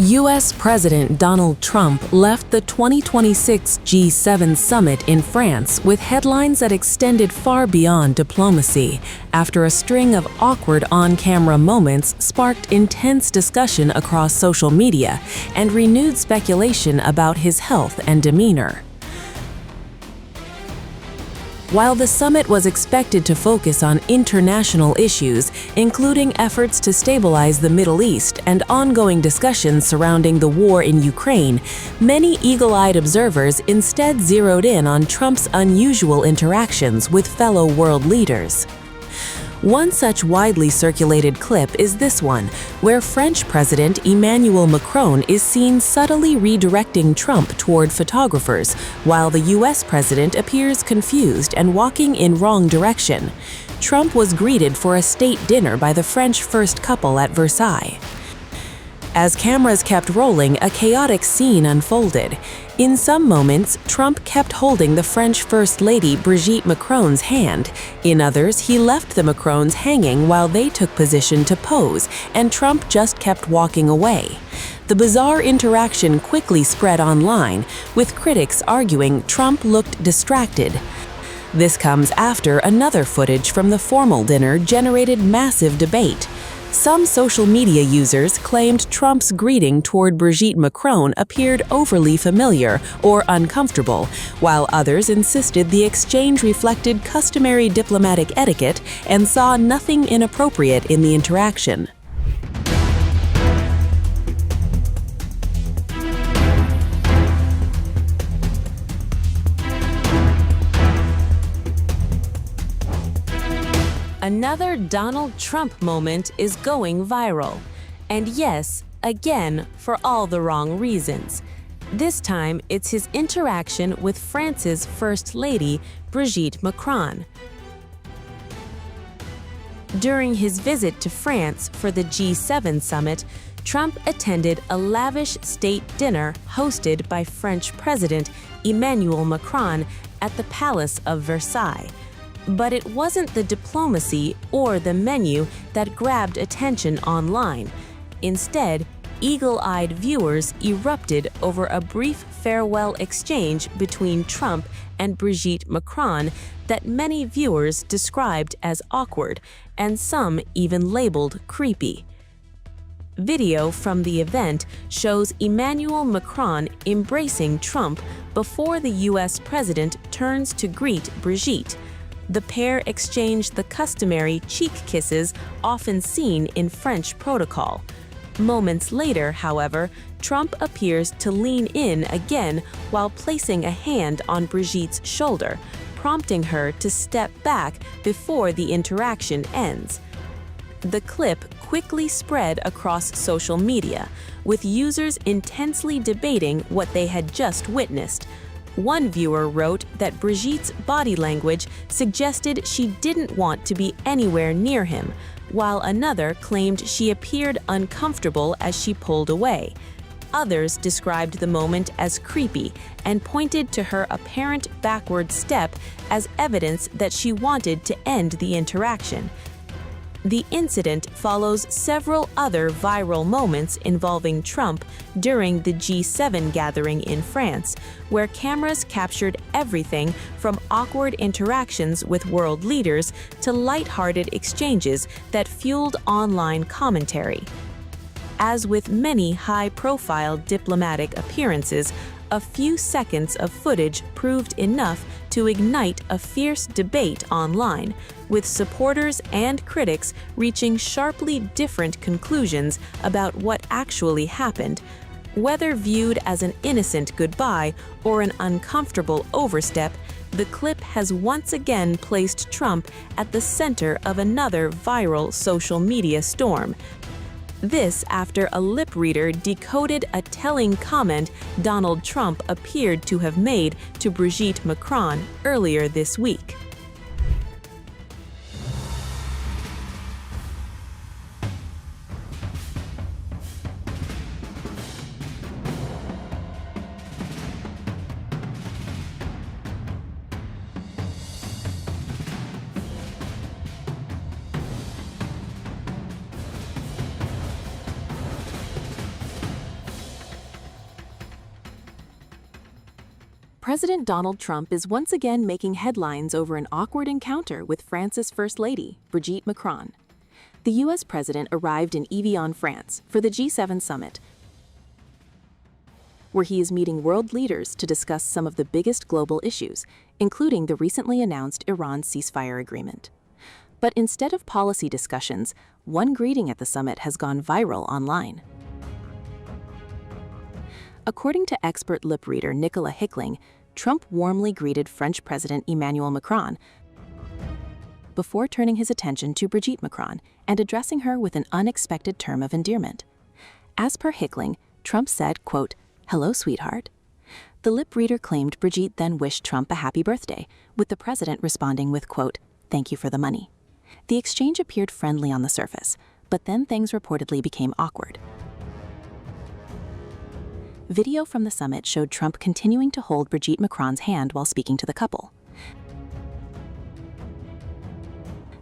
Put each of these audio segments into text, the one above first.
U.S. President Donald Trump left the 2026 G7 summit in France with headlines that extended far beyond diplomacy, after a string of awkward on-camera moments sparked intense discussion across social media and renewed speculation about his health and demeanor. While the summit was expected to focus on international issues, including efforts to stabilize the Middle East and ongoing discussions surrounding the war in Ukraine, many eagle-eyed observers instead zeroed in on Trump's unusual interactions with fellow world leaders. One such widely circulated clip is this one, where French President Emmanuel Macron is seen subtly redirecting Trump toward photographers, while the U.S. president appears confused and walking in wrong direction. Trump was greeted for a state dinner by the French first couple at Versailles. As cameras kept rolling, a chaotic scene unfolded. In some moments, Trump kept holding the French First Lady Brigitte Macron's hand. In others, he left the Macrons hanging while they took position to pose, and Trump just kept walking away. The bizarre interaction quickly spread online, with critics arguing Trump looked distracted. This comes after another footage from the formal dinner generated massive debate. Some social media users claimed Trump's greeting toward Brigitte Macron appeared overly familiar or uncomfortable, while others insisted the exchange reflected customary diplomatic etiquette and saw nothing inappropriate in the interaction. Another Donald Trump moment is going viral. And yes, again, for all the wrong reasons. This time, it's his interaction with France's First Lady, Brigitte Macron. During his visit to France for the G7 summit, Trump attended a lavish state dinner hosted by French President Emmanuel Macron at the Palace of Versailles. But it wasn't the diplomacy or the menu that grabbed attention online. Instead, eagle-eyed viewers erupted over a brief farewell exchange between Trump and Brigitte Macron that many viewers described as awkward, and some even labeled creepy. Video from the event shows Emmanuel Macron embracing Trump before the U.S. president turns to greet Brigitte. The pair exchanged the customary cheek kisses often seen in French protocol. Moments later, however, Trump appears to lean in again while placing a hand on Brigitte's shoulder, prompting her to step back before the interaction ends. The clip quickly spread across social media, with users intensely debating what they had just witnessed. One viewer wrote that Brigitte's body language suggested she didn't want to be anywhere near him, while another claimed she appeared uncomfortable as she pulled away. Others described the moment as creepy and pointed to her apparent backward step as evidence that she wanted to end the interaction. The incident follows several other viral moments involving Trump during the G7 gathering in France, where cameras captured everything from awkward interactions with world leaders to lighthearted exchanges that fueled online commentary. As with many high-profile diplomatic appearances, a few seconds of footage proved enough to ignite a fierce debate online, with supporters and critics reaching sharply different conclusions about what actually happened. Whether viewed as an innocent goodbye or an uncomfortable overstep, the clip has once again placed Trump at the center of another viral social media storm. This after a lip reader decoded a telling comment Donald Trump appeared to have made to Brigitte Macron earlier this week. President Donald Trump is once again making headlines over an awkward encounter with France's First Lady, Brigitte Macron. The U.S. president arrived in Evian, France, for the G7 summit, where he is meeting world leaders to discuss some of the biggest global issues, including the recently announced Iran ceasefire agreement. But instead of policy discussions, one greeting at the summit has gone viral online. According to expert lip reader Nicola Hickling, Trump warmly greeted French President Emmanuel Macron before turning his attention to Brigitte Macron and addressing her with an unexpected term of endearment. As per Hickling, Trump said, quote, "Hello, sweetheart." The lip reader claimed Brigitte then wished Trump a happy birthday, with the president responding with, quote, "Thank you for the money." The exchange appeared friendly on the surface, but then things reportedly became awkward. Video from the summit showed Trump continuing to hold Brigitte Macron's hand while speaking to the couple.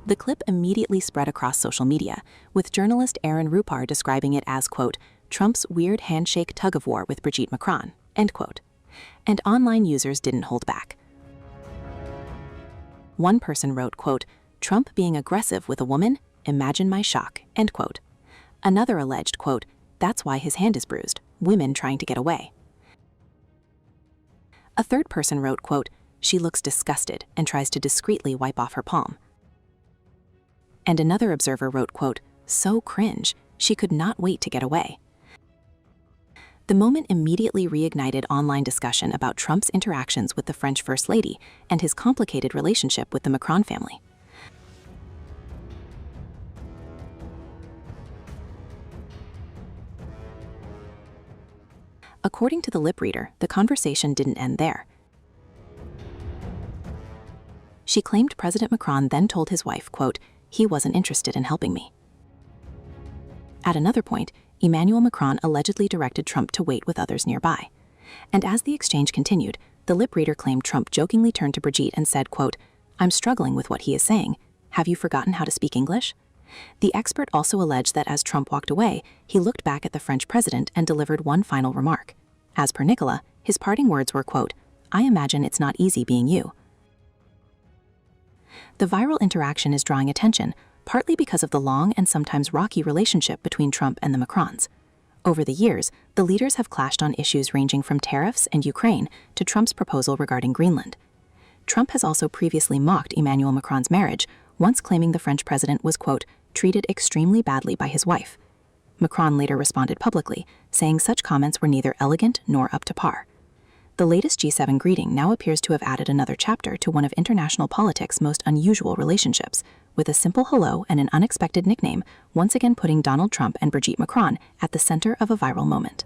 The clip immediately spread across social media, with journalist Aaron Rupar describing it as, quote, "Trump's weird handshake tug-of-war with Brigitte Macron," end quote. And online users didn't hold back. One person wrote, quote, "Trump being aggressive with a woman? Imagine my shock," end quote. Another alleged, quote, "That's why his hand is bruised. Women trying to get away." A third person wrote, quote, "She looks disgusted and tries to discreetly wipe off her palm." And another observer wrote, quote, "So cringe, she could not wait to get away." The moment immediately reignited online discussion about Trump's interactions with the French First Lady and his complicated relationship with the Macron family. According to the lip reader, the conversation didn't end there. She claimed President Macron then told his wife, quote, "He wasn't interested in helping me." At another point, Emmanuel Macron allegedly directed Trump to wait with others nearby. And as the exchange continued, the lip reader claimed Trump jokingly turned to Brigitte and said, quote, "I'm struggling with what he is saying. Have you forgotten how to speak English?" The expert also alleged that as Trump walked away, he looked back at the French president and delivered one final remark. As per Nicola, his parting words were, quote, "I imagine it's not easy being you." The viral interaction is drawing attention, partly because of the long and sometimes rocky relationship between Trump and the Macrons. Over the years, the leaders have clashed on issues ranging from tariffs and Ukraine to Trump's proposal regarding Greenland. Trump has also previously mocked Emmanuel Macron's marriage, once claiming the French president was, quote, "treated extremely badly by his wife." Macron later responded publicly, saying such comments were neither elegant nor up to par. The latest G7 greeting now appears to have added another chapter to one of international politics' most unusual relationships, with a simple hello and an unexpected nickname once again putting Donald Trump and Brigitte Macron at the center of a viral moment.